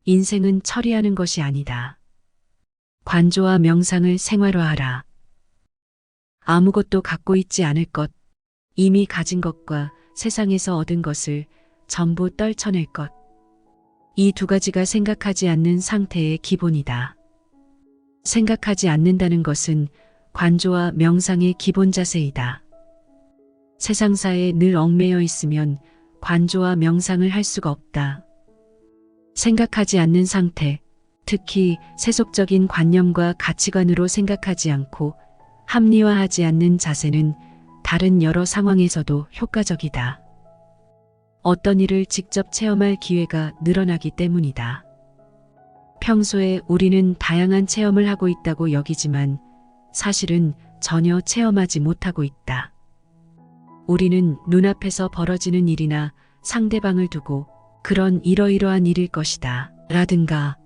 인생은 처리하는 것이 아니다. 관조와 명상을 생활화하라. 아무것도 갖고 있지 않을 것, 이미 가진 것과 세상에서 얻은 것을 전부 떨쳐낼 것. 이 두 가지가 생각하지 않는 상태의 기본이다. 생각하지 않는다는 것은 관조와 명상의 기본 자세이다. 세상사에 늘 얽매여 있으면 관조와 명상을 할 수가 없다. 생각하지 않는 상태, 특히 세속적인 관념과 가치관으로 생각하지 않고 합리화하지 않는 자세는 다른 여러 상황에서도 효과적이다. 어떤 일을 직접 체험할 기회가 늘어나기 때문이다. 평소에 우리는 다양한 체험을 하고 있다고 여기지만 사실은 전혀 체험하지 못하고 있다. 우리는 눈앞에서 벌어지는 일이나 상대방을 두고 그런 이러이러한 일일 것이다 라든가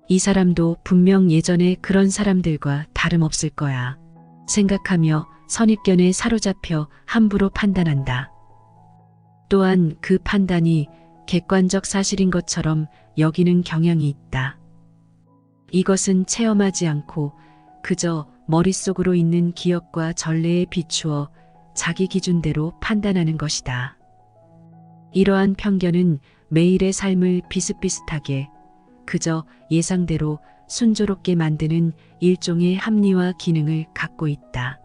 이 사람도 분명 예전에 그런 사람들과 다름없을 거야 생각하며 선입견에 사로잡혀 함부로 판단한다. 또한 그 판단이 객관적 사실인 것처럼 여기는 경향이 있다. 이것은 체험하지 않고 그저 머릿속으로 있는 기억과 전례에 비추어 자기 기준대로 판단하는 것이다. 이러한 편견은 매일의 삶을 비슷비슷하게 그저 예상대로 순조롭게 만드는 일종의 합리화 기능을 갖고 있다.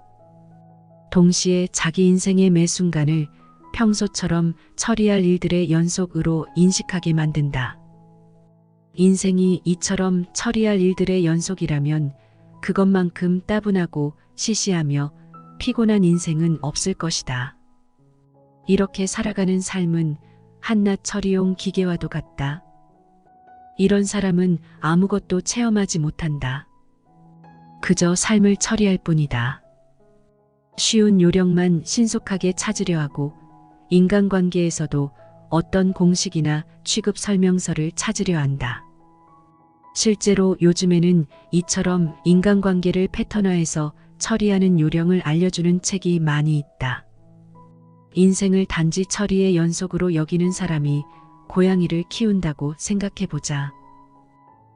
동시에 자기 인생의 매 순간을 평소처럼 처리할 일들의 연속으로 인식하게 만든다. 인생이 이처럼 처리할 일들의 연속이라면 그것만큼 따분하고 시시하며 피곤한 인생은 없을 것이다. 이렇게 살아가는 삶은 한낱 처리용 기계와도 같다. 이런 사람은 아무것도 체험하지 못한다. 그저 삶을 처리할 뿐이다. 쉬운 요령만 신속하게 찾으려 하고 인간관계에서도 어떤 공식이나 취급 설명서를 찾으려 한다. 실제로 요즘에는 이처럼 인간관계를 패턴화해서 처리하는 요령을 알려주는 책이 많이 있다. 인생을 단지 처리의 연속으로 여기는 사람이 고양이를 키운다고 생각해보자.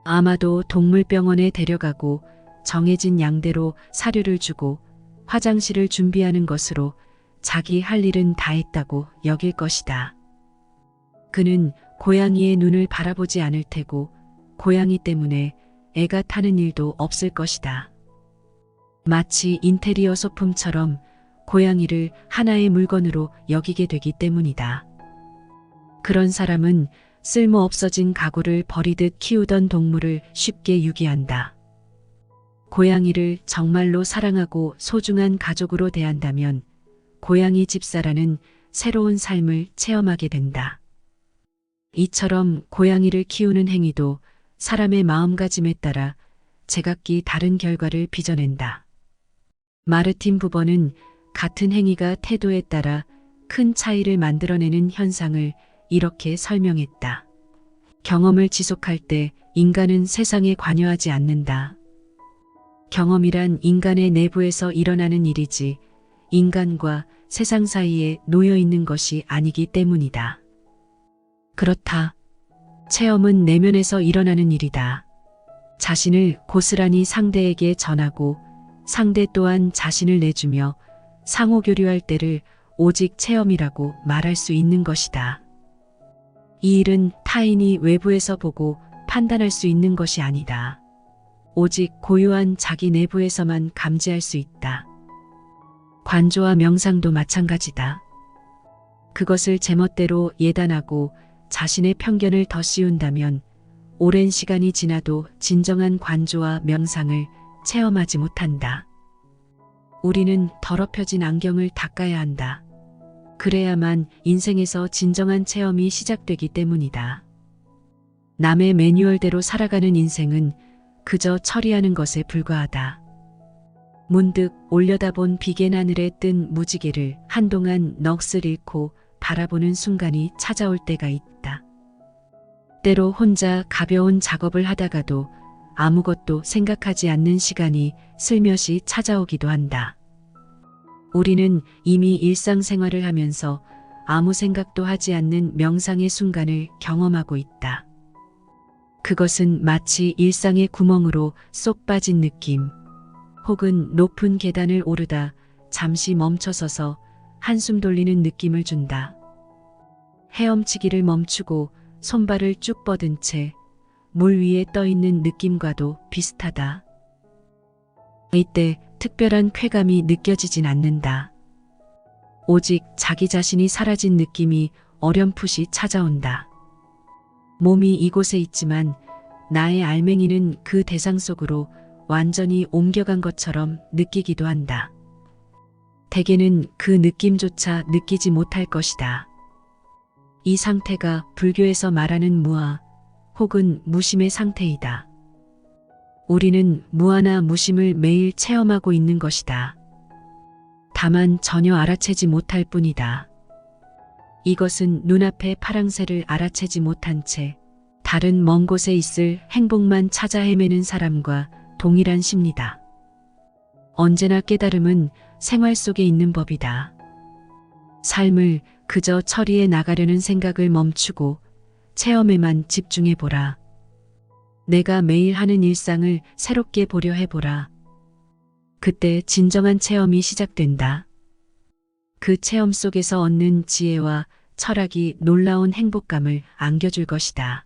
아마도 동물병원에 데려가고 정해진 양대로 사료를 주고 화장실을 준비하는 것으로 자기 할 일은 다 했다고 여길 것이다. 그는 고양이의 눈을 바라보지 않을 테고 고양이 때문에 애가 타는 일도 없을 것이다. 마치 인테리어 소품처럼 고양이를 하나의 물건으로 여기게 되기 때문이다. 그런 사람은 쓸모 없어진 가구를 버리듯 키우던 동물을 쉽게 유기한다. 고양이를 정말로 사랑하고 소중한 가족으로 대한다면 고양이 집사라는 새로운 삶을 체험하게 된다. 이처럼 고양이를 키우는 행위도 사람의 마음가짐에 따라 제각기 다른 결과를 빚어낸다. 마르틴 부버는 같은 행위가 태도에 따라 큰 차이를 만들어내는 현상을 이렇게 설명했다. 경험을 지속할 때 인간은 세상에 관여하지 않는다. 경험이란 인간의 내부에서 일어나는 일이지 인간과 세상 사이에 놓여 있는 것이 아니기 때문이다. 그렇다. 체험은 내면에서 일어나는 일이다. 자신을 고스란히 상대에게 전하고 상대 또한 자신을 내주며 상호교류할 때를 오직 체험이라고 말할 수 있는 것이다. 이 일은 타인이 외부에서 보고 판단할 수 있는 것이 아니다. 오직 고유한 자기 내부에서만 감지할 수 있다. 관조와 명상도 마찬가지다. 그것을 제멋대로 예단하고 자신의 편견을 더 씌운다면 오랜 시간이 지나도 진정한 관조와 명상을 체험하지 못한다. 우리는 더럽혀진 안경을 닦아야 한다. 그래야만 인생에서 진정한 체험이 시작되기 때문이다. 남의 매뉴얼대로 살아가는 인생은 그저 처리하는 것에 불과하다. 문득 올려다본 비겐 하늘에 뜬 무지개를 한동안 넋을 잃고 바라보는 순간이 찾아올 때가 있다. 때로 혼자 가벼운 작업을 하다가도 아무것도 생각하지 않는 시간이 슬며시 찾아오기도 한다. 우리는 이미 일상생활을 하면서 아무 생각도 하지 않는 명상의 순간을 경험하고 있다. 그것은 마치 일상의 구멍으로 쏙 빠진 느낌, 혹은 높은 계단을 오르다 잠시 멈춰서서 한숨 돌리는 느낌을 준다. 헤엄치기를 멈추고 손발을 쭉 뻗은 채 물 위에 떠 있는 느낌과도 비슷하다. 이때 특별한 쾌감이 느껴지진 않는다. 오직 자기 자신이 사라진 느낌이 어렴풋이 찾아온다. 몸이 이곳에 있지만 나의 알맹이는 그 대상 속으로 완전히 옮겨간 것처럼 느끼기도 한다. 대개는 그 느낌조차 느끼지 못할 것이다. 이 상태가 불교에서 말하는 무아 혹은 무심의 상태이다. 우리는 무아나 무심을 매일 체험하고 있는 것이다. 다만 전혀 알아채지 못할 뿐이다. 이것은 눈앞의 파랑새를 알아채지 못한 채 다른 먼 곳에 있을 행복만 찾아 헤매는 사람과 동일한 심리다. 언제나 깨달음은 생활 속에 있는 법이다. 삶을 그저 처리해 나가려는 생각을 멈추고 체험에만 집중해보라. 내가 매일 하는 일상을 새롭게 보려 해보라. 그때 진정한 체험이 시작된다. 그 체험 속에서 얻는 지혜와 철학이 놀라운 행복감을 안겨줄 것이다.